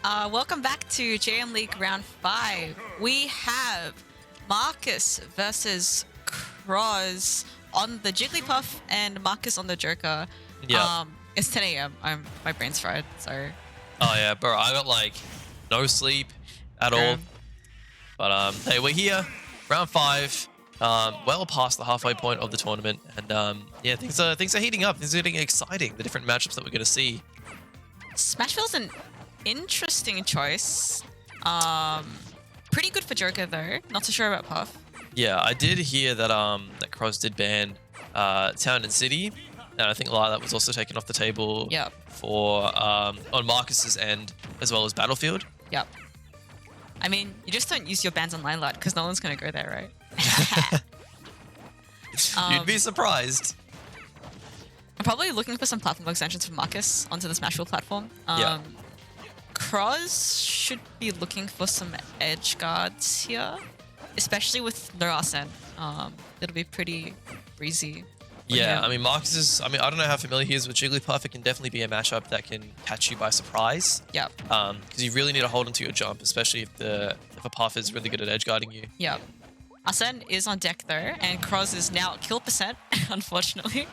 Welcome back to JM League Round 5. We have Marcus versus Cros on the Jigglypuff and Marcus on the Joker. Yeah. It's 10 a.m. My brain's fried, so. Oh yeah, bro. I got like no sleep at all. But hey, we're here, round 5. Well past the halfway point of the tournament, and yeah, things are heating up. Things are getting exciting. The different matchups that we're gonna see. Smashville's an interesting choice. Pretty good for Joker though. Not so sure about Puff. Yeah, I did hear that that Cros did ban Town and City, and I think a lot of that was also taken off the table. Yep. For on Marcus's end as well as Battlefield. Yep. I mean, you just don't use your bans on Limelight because no one's gonna go there, right? You'd be surprised. I'm probably looking for some platform extensions for Marcus onto the Smashville platform. Yeah. Cros should be looking for some edge guards here, especially with no Arsene. It'll be pretty breezy. Yeah, I mean, Marcus is... I mean, I don't know how familiar he is with Jigglypuff. It can definitely be a matchup that can catch you by surprise. Yeah. Because you really need to hold onto your jump, especially if a Puff is really good at edge guarding you. Yeah. Arsene is on deck though, and Cros is now at kill percent, unfortunately.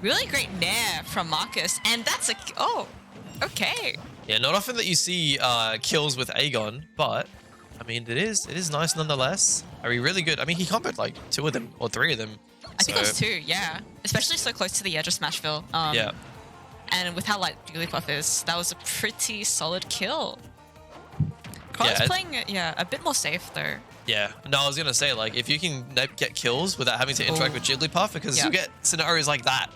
Really great nair from Marcus, and that's a... Oh, okay. Yeah, not often that you see kills with Aegon, but... I mean, it is nice nonetheless. Are he really good? I mean, he comboed like 2 of them or 3 of them. I think it was 2, yeah. Especially so close to the edge of Smashville. Yeah. And with how light Jigglypuff is, that was a pretty solid kill. Cros Yeah, playing a bit more safe though. Yeah. No, I was going to say, like, if you can get kills without having to interact with Jigglypuff, because you'll get scenarios like that.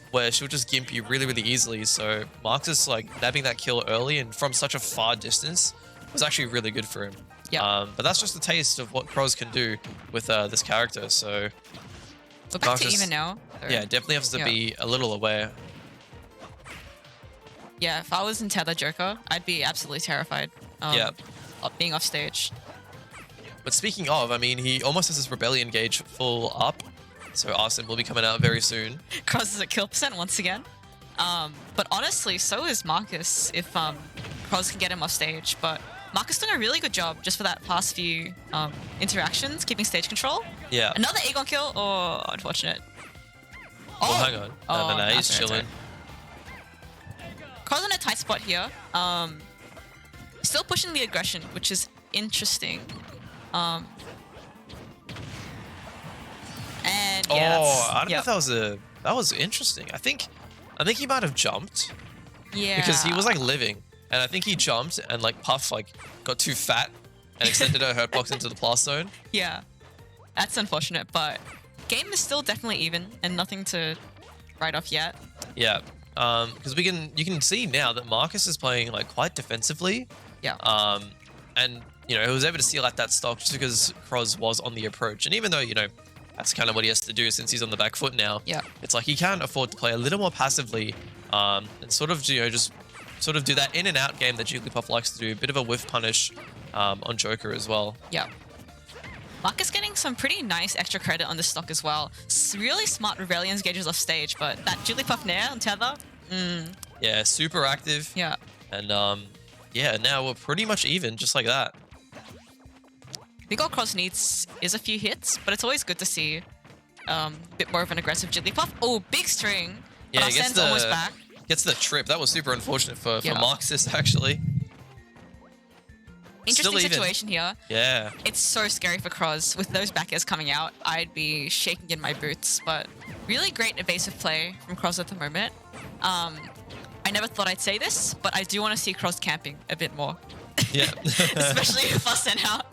Where she'll just gimp you really, really easily. So Marxus, like, nabbing that kill early and from such a far distance was actually really good for him. Yeah. But that's just a taste of what Cros can do with this character. So we're back to even now. Yeah, definitely has to be a little aware. Yeah, if I was in Tether Joker, I'd be absolutely terrified. Of being off stage. But speaking of, I mean, he almost has his Rebellion gauge full up. So Arsene will be coming out very soon. Cros is at kill percent once again. But honestly, so is Marcus if Cros can get him off stage. But Marcus doing a really good job just for that past few interactions, keeping stage control. Yeah. Another Aegon kill. Oh, unfortunate. Oh, hang on. No, he's chilling. Cros in a tight spot here. Still pushing the aggression, which is interesting. And yeah, I don't know if that was interesting. I think he might have jumped. Yeah. Because he was like living. And I think he jumped and like Puff like got too fat and extended her hurt box into the blast zone. Yeah. That's unfortunate, but game is still definitely even and nothing to write off yet. Yeah. Because you can see now that Marcus is playing like quite defensively. Yeah. And you know, he was able to seal out that stock just because Cros was on the approach. And even though, you know, that's kind of what he has to do since he's on the back foot now. Yeah. It's like he can afford to play a little more passively and sort of, you know, just sort of do that in and out game that Jigglypuff likes to do. A bit of a whiff punish on Joker as well. Yeah. Marcus getting some pretty nice extra credit on this stock as well. Really smart Rebellion's gauges off stage, but that Jigglypuff nair on Tether. Yeah, super active. Yeah. And yeah, now we're pretty much even, just like that. I think all Cros needs is a few hits, but it's always good to see a bit more of an aggressive Jigglypuff. Oh, big string. Yeah, but Arsene's almost back. Gets the trip. That was super unfortunate for Marxus, actually. Interesting situation here. Yeah. It's so scary for Cros. With those back airs coming out, I'd be shaking in my boots. But really great evasive play from Cros at the moment. I never thought I'd say this, but I do want to see Cros camping a bit more. Yeah. Especially if I sent out.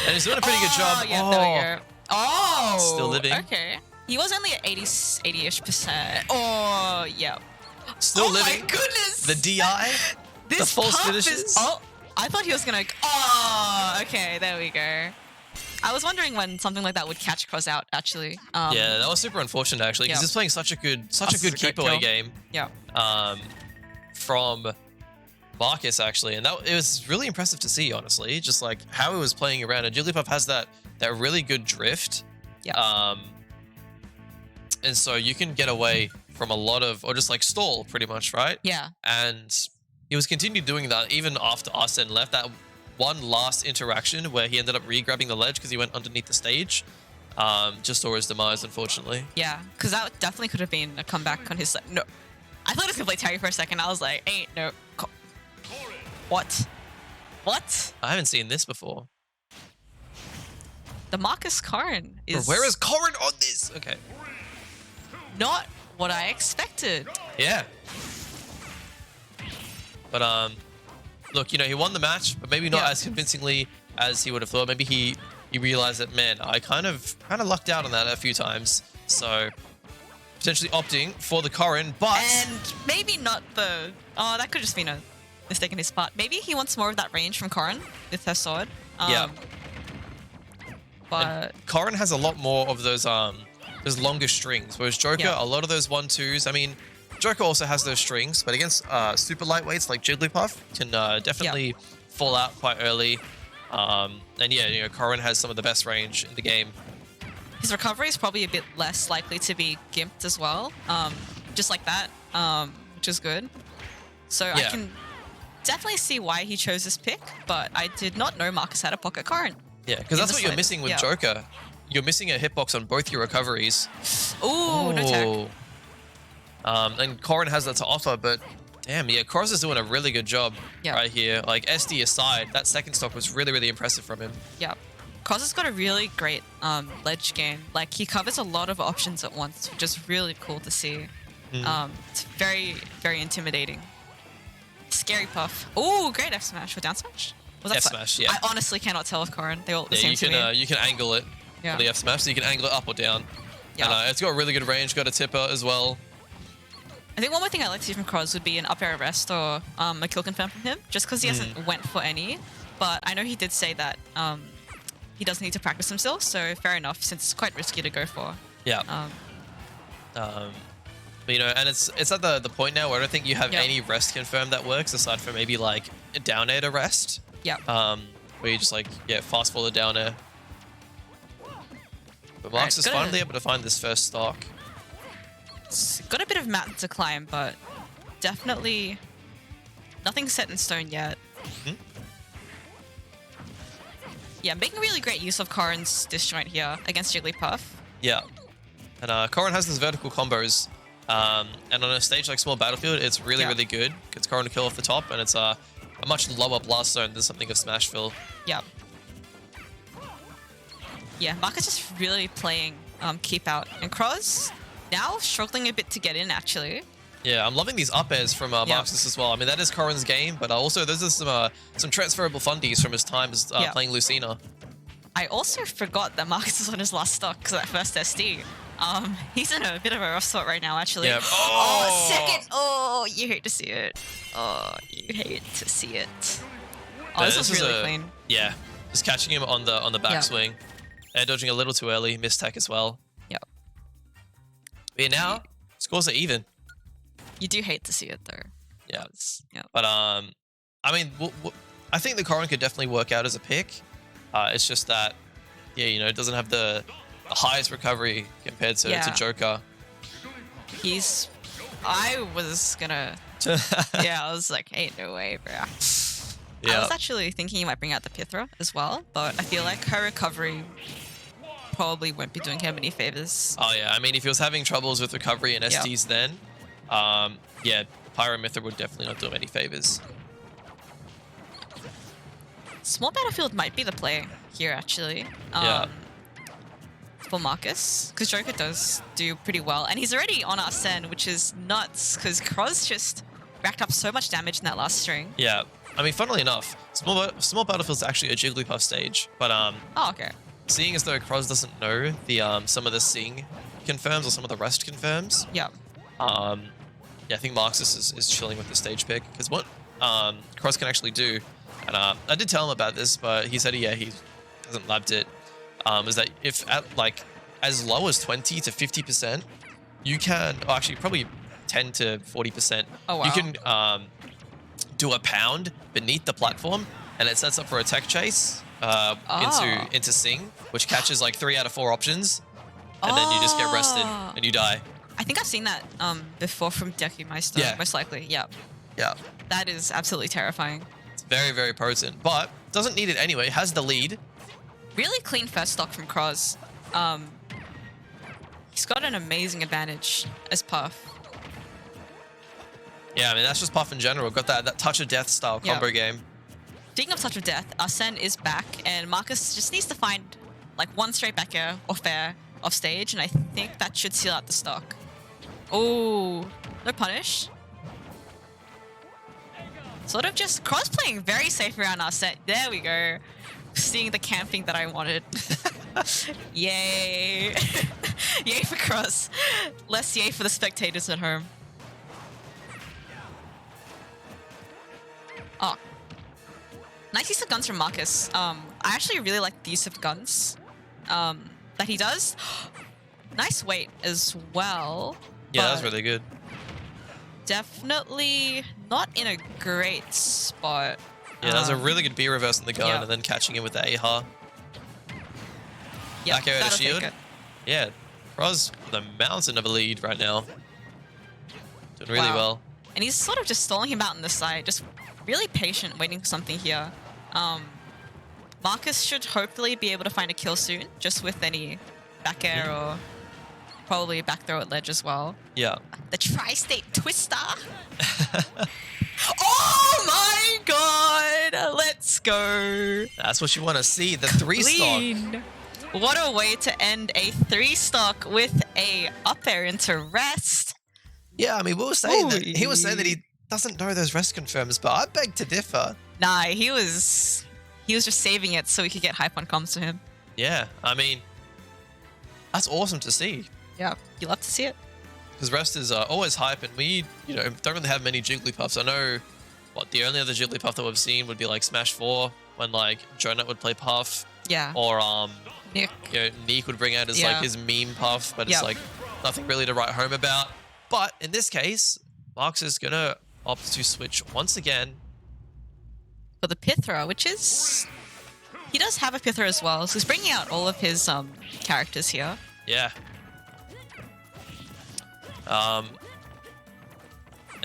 And he's doing a pretty good job. Yeah, there we go. Oh! Still living. Okay. He was only at 80-ish%. Oh, yeah. Still living. Oh my goodness! The DI? The false finishes? Oh, I thought he was gonna... Oh, okay, there we go. I was wondering when something like that would catch Cros out, actually. Yeah, that was super unfortunate, actually, because he's playing such a good keep away game. Yeah. From Marcus, actually, and it was really impressive to see, honestly, just like how he was playing around. And Jigglypuff has that really good drift. Yeah. And so you can get away from a lot of, or just like stall pretty much, right? Yeah. And he was continued doing that even after Arsene left. That one last interaction where he ended up re-grabbing the ledge because he went underneath the stage. Just saw his demise, unfortunately. Yeah, because that definitely could have been a comeback on his side. No, I thought it was gonna play Terry for a second. I was like, ain't no. What? What? I haven't seen this before. The Marcus Corrin is. Bro, where is Corrin on this? Okay. Not what I expected. Yeah. But look, you know, he won the match, but maybe not as convincingly as he would have thought. Maybe he realized that, man, I kind of lucked out on that a few times. So potentially opting for the Corrin, but and maybe not the. Oh, that could just been a mistake on his part. Maybe he wants more of that range from Corrin with her sword. Yeah. But and Corrin has a lot more of those longer strings, whereas Joker, a lot of those 1-2s. I mean, Joker also has those strings, but against super lightweights like Jigglypuff, can definitely fall out quite early. And yeah, you know, Corrin has some of the best range in the game. His recovery is probably a bit less likely to be gimped as well, just like that, which is good. So I can definitely see why he chose this pick, but I did not know Marcus had a pocket Corrin. Yeah, because that's what you're missing with Joker. You're missing a hitbox on both your recoveries. Ooh, no tech. And Corrin has that to offer, but damn, yeah, Cros is doing a really good job right here. Like, SD aside, that second stock was really, really impressive from him. Yeah. Cros has got a really great ledge game. Like, he covers a lot of options at once, which is really cool to see. It's very, very intimidating. Scary Puff. Ooh, great F smash or down smash? Was that F smash, yeah. I honestly cannot tell with Corrin. They all the same to me. You can angle it on the F smash, so you can angle it up or down. And it's got really good range, got a tipper as well. I think one more thing I'd like to see from Cros would be an up air arrest or a kill confirm from him, just because he hasn't went for any. But I know he did say that he does need to practice himself, so fair enough, since it's quite risky to go for. Yeah. But, you know, and it's at the point now where I don't think you have any rest confirmed that works, aside from maybe like a down air to rest. Yeah. Where you just like, fast forward down air. But Marx is finally able to find this first stock. It's got a bit of mountain to climb, but definitely nothing set in stone yet. Yeah, making really great use of Corrin's disjoint here against Jigglypuff. Yeah. And Corrin has these vertical combos. And on a stage like Small Battlefield, it's really, really good. Gets Corrin to kill off the top, and it's a much lower blast zone than something of Smashville. Yeah. Yeah, Marcus is just really playing keep out. And Cros now struggling a bit to get in, actually. Yeah, I'm loving these up airs from Marxus as well. I mean, that is Corrin's game, but also those are some transferable fundies from his time as playing Lucina. I also forgot that Marcus is on his last stock because of that first SD. He's in a bit of a rough spot right now, actually. Yeah. Oh, second. Oh, you hate to see it. Oh, you hate to see it. Oh, this is really clean. Yeah, just catching him on the backswing. Air dodging a little too early. Missed tech as well. Yep. But now, scores are even. You do hate to see it, though. Yeah. But, I mean, I think the Corrin could definitely work out as a pick. It's just that, you know, it doesn't have the highest recovery compared to Joker. I was gonna... I was like, ain't no way, bro. I was actually thinking he might bring out the Mythra as well, but I feel like her recovery probably won't be doing him any favors. Oh, yeah. I mean, if he was having troubles with recovery and SDs then, Pyra and Mythra would definitely not do him any favors. Small Battlefield might be the play here, actually. For Marcus, because Joker does do pretty well. And he's already on Arsene, which is nuts, because Cros just racked up so much damage in that last string. Yeah. I mean, funnily enough, Small Battlefield's actually a Jigglypuff stage, but oh, okay. Seeing as though Cros doesn't know the some of the Sing confirms or some of the rest confirms. Yeah. I think Marxus is chilling with the stage pick, because what Cros can actually do, and I did tell him about this, but he said he hasn't labbed it. Is that if at like as low as 20 to 50%, you can actually probably 10 to 40%. Oh, wow. You can do a pound beneath the platform, and it sets up for a tech chase into Sing, which catches like 3 out of 4 options, and then you just get rested and you die. I think I've seen that before from Dekimeister, Yeah. most likely. Yeah. Yeah. That is absolutely terrifying. It's very, very potent, but doesn't need it anyway. Has the lead. Really clean first stock from Cros. He's got an amazing advantage as Puff. Yeah, I mean, that's just Puff in general. Got that touch of death style combo game. Speaking of touch of death, Arsene is back, and Marcus just needs to find like one straight back air or fair off stage, and I think that should seal out the stock. Oh, no punish. Sort of just Cros playing very safe around Arsene. There we go. Seeing the camping that I wanted. Yay. Yay for Cros. Less yay for the spectators at home. Oh. Nice use of guns from Marcus. I actually really like the use of guns that he does. Nice weight as well. Yeah, that was really good. Definitely not in a great spot. Yeah, that was a really good B reverse in the gun and then catching him with the AHA. Yeah, back air to shield. Yeah, Cros with a mountain of a lead right now. Doing really well. And he's sort of just stalling him out on the side, just really patient, waiting for something here. Marcus should hopefully be able to find a kill soon, just with any back air or probably a back throw at ledge as well. Yeah. The tri-state twister. Oh my god! Let's go. That's what you want to see, the 3-stock. What a way to end a 3-stock with a up air into rest. Yeah, I mean, we were saying that he was saying that he doesn't know those rest confirms, but I beg to differ. Nah, he was just saving it so we could get hype on comms to him. Yeah, I mean, that's awesome to see. Yeah, you love to see it. Because rest is always hype, and we, don't really have many Jigglypuffs. I know, the only other Jigglypuff that we've seen would be like Smash 4, when like Jonut would play Puff. Yeah. Or Nick. Nick would bring out his like his meme Puff, but it's like nothing really to write home about. But in this case, Marx is gonna opt to switch once again for the Pythra, which is he does have a Pythra as well, so he's bringing out all of his characters here. Yeah. And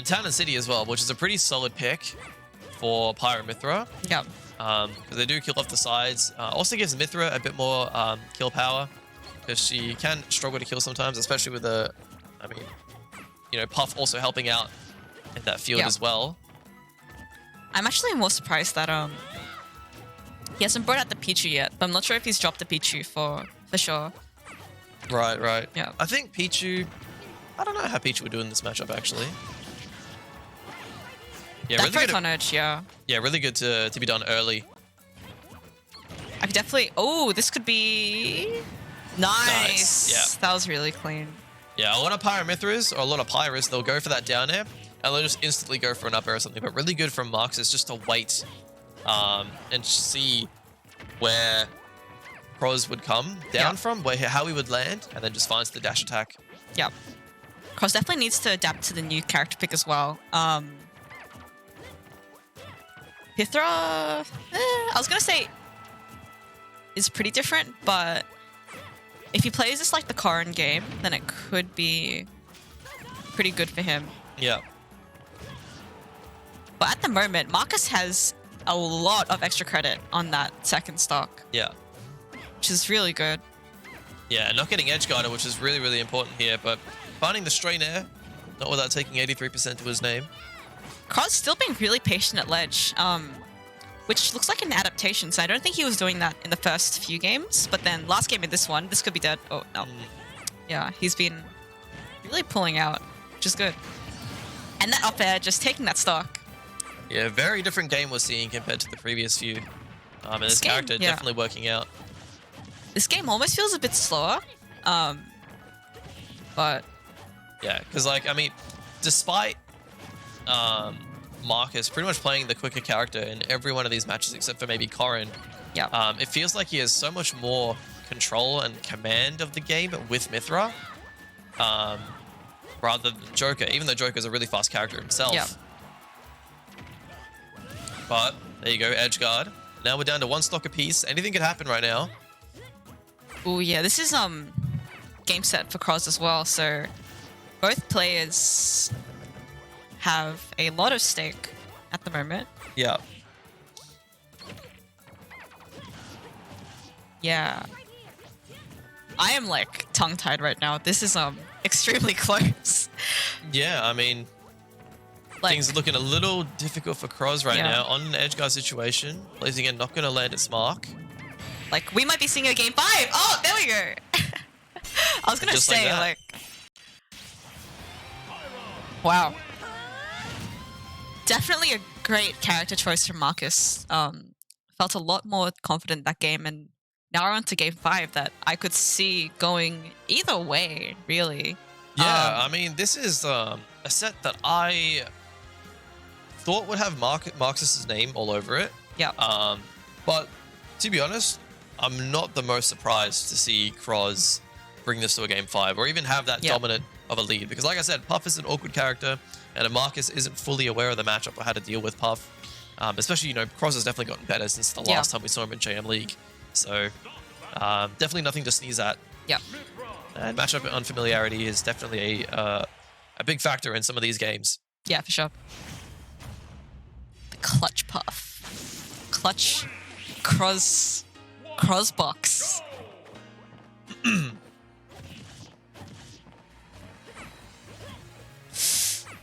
Town and City as well, which is a pretty solid pick for Pyra Mythra. Yep. Because they do kill off the sides. Also gives Mythra a bit more kill power, because she can struggle to kill sometimes, especially with the, Puff also helping out in that field as well. I'm actually more surprised that he hasn't brought out the Pichu yet, but I'm not sure if he's dropped the Pichu for sure. Right. Yeah. I think Pichu, I don't know how Pichu would do in this matchup actually. Yeah, that really good on edge, yeah. Yeah, really good to be done early. I could definitely. Oh, this could be nice. Yeah, that was really clean. Yeah, a lot of Pyra Mythras or a lot of Pyras, they'll go for that down air and they'll just instantly go for an up air or something. But really good from Marxus just to wait and see where Cros would come down from, how he would land, and then just finds the dash attack. Yep. Cros definitely needs to adapt to the new character pick as well. Pythra, I was gonna say, is pretty different, but if he plays this like the Corrin game, then it could be pretty good for him. Yeah. But at the moment, Marcus has a lot of extra credit on that second stock. Yeah. Which is really good. Yeah, not getting edge guarded, which is really, really important here, but finding the strain air, not without taking 83% to his name. Cros still being really patient at ledge, which looks like an adaptation, so I don't think he was doing that in the first few games, but then last game in this one, this could be dead. Oh, no. Yeah, he's been really pulling out, which is good. And that up air, just taking that stock. Yeah, very different game we're seeing compared to the previous few. And this character definitely working out. This game almost feels a bit slower, but... Yeah, because, despite Marcus pretty much playing the quicker character in every one of these matches except for maybe Corrin, it feels like he has so much more control and command of the game with Mythra rather than Joker, even though Joker's a really fast character himself. Yeah. But there you go, edge guard. Now we're down to one stock apiece. Anything could happen right now. Oh yeah, this is game set for Cros as well, so both players have a lot of stake at the moment. Yeah. Yeah. I am like tongue-tied right now. This is extremely close. Yeah, I mean, Like, things are looking a little difficult for Cros right now on an edge guard situation. Blazing End not going to land its mark. like we might be seeing a game 5. Oh, there we go. I was gonna Just say like wow. Definitely a great character choice from Marcus. Felt a lot more confident that game, and now we're on to game 5 that I could see going either way, really. Yeah, I mean, this is a set that I thought would have Marxus's name all over it. Yeah. But to be honest, I'm not the most surprised to see Cros bring this to a game 5 or even have that dominant of a lead. Because like I said, Puff is an awkward character and Marcus isn't fully aware of the matchup or how to deal with Puff. Especially, you know, Cros has definitely gotten better since the last time we saw him in JMLeague. So definitely nothing to sneeze at. Yeah. And matchup unfamiliarity is definitely a big factor in some of these games. Yeah, for sure. The clutch Puff. Clutch Cros box.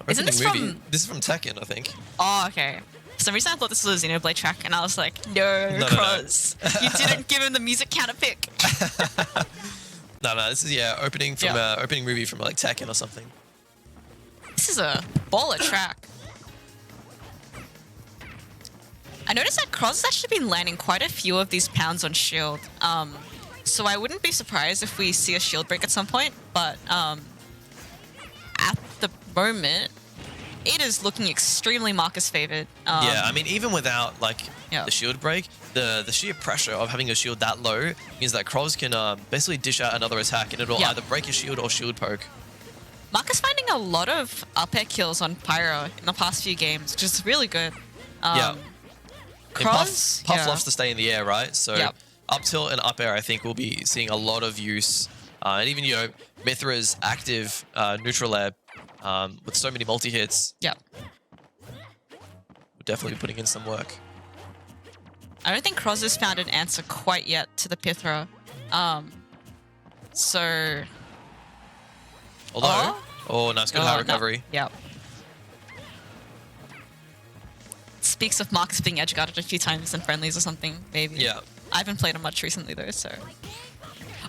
Isn't this from... This is from Tekken, I think. Oh, okay. For some reason I thought this was a Xenoblade track, and I was like, no, Cros. You didn't give him the music counter pick. No, this is, opening from opening movie from like Tekken or something. This is a baller track. I noticed that Cros has actually been landing quite a few of these pounds on shield. So I wouldn't be surprised if we see a shield break at some point, but at the moment, it is looking extremely Marcus favored. Yeah, I mean, even without like the shield break, the sheer pressure of having a shield that low means that Cros can basically dish out another attack and it'll either break your shield or shield poke. Marcus finding a lot of up air kills on Pyra in the past few games, which is really good. Cros, Puff loves to stay in the air, right? So up tilt and up air, I think we'll be seeing a lot of use. And even, you know, Mythra's active neutral air with so many multi-hits. Yeah. We're definitely putting in some work. I don't think Cros has found an answer quite yet to the Pythra. So... Although, nice, good high recovery. No. Yeah. Speaks of Marcus being edge guarded a few times in friendlies or something, maybe. Yeah. I haven't played him much recently though, so...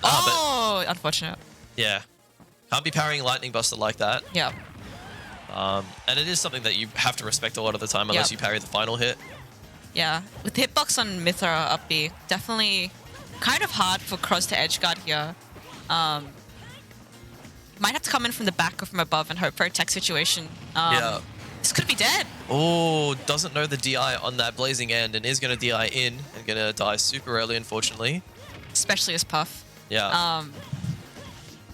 unfortunate. Yeah. Can't be parrying Lightning Buster like that. Yeah. And it is something that you have to respect a lot of the time unless you parry the final hit. Yeah. With the hitbox on Mythra up B, definitely kind of hard for Cros to edge guard here. Might have to come in from the back or from above and hope for a tech situation. This could be dead. Oh, doesn't know the DI on that Blazing End and is going to DI in and going to die super early, unfortunately. Especially as Puff. Yeah.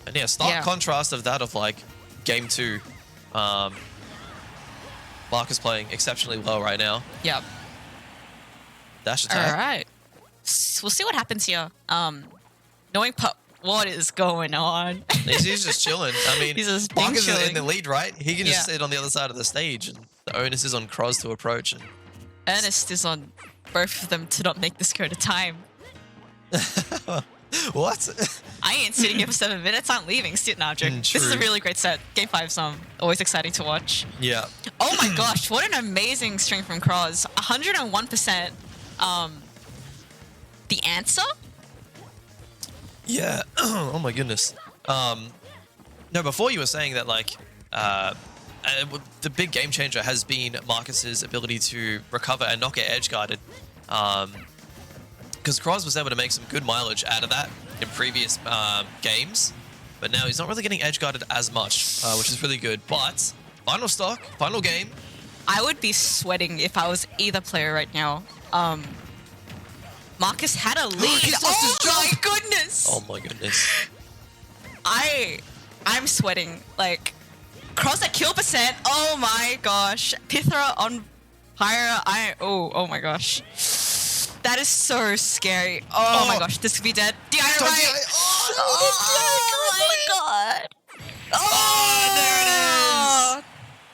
And yeah, stark contrast of that of like game 2. Marcus playing exceptionally well right now. Yep. Dash attack. All right. We'll see what happens here. Knowing Puff, what is going on? He's just chilling. I mean, Marcus is in the lead, right? He can just sit on the other side of the stage, and the onus is on Cros to approach. And Ernest is on both of them to not make this go to time. What? I ain't sitting here for 7 minutes. I'm leaving. No, I'm joking. This is a really great set. Game 5's always exciting to watch. Yeah. Oh my gosh, what an amazing string from Cros. 101%. The answer? Yeah. Oh my goodness. No, before you were saying that like the big game changer has been Marcus's ability to recover and not get edge guarded. Because Cros was able to make some good mileage out of that in previous games, but now he's not really getting edge guarded as much, which is really good. But final stock, final game. I would be sweating if I was either player right now. Marcus had a lead. Oh my goodness! Oh my goodness! I'm sweating. Like, Cros at kill %. Oh my gosh! Pythra on Pyra. Oh my gosh! That is so scary. Oh my gosh! This could be dead. DI right! Oh my god! Oh, there it is.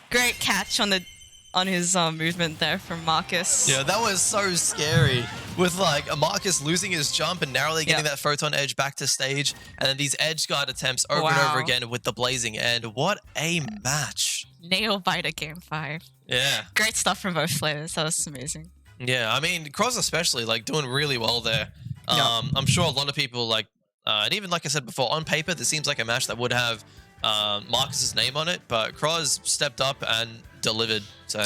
Great catch on his movement there from Marcus. Yeah, that was so scary. With like Marcus losing his jump and narrowly getting that photon edge back to stage, and then these edge guard attempts over and over again with the blazing end. What a match! Nail biter game 5. Yeah, great stuff from both players. That was amazing. Yeah, I mean, Cros especially like doing really well there. I'm sure a lot of people like, and even like I said before, on paper this seems like a match that would have Marcus's name on it, but Cros stepped up and delivered. So.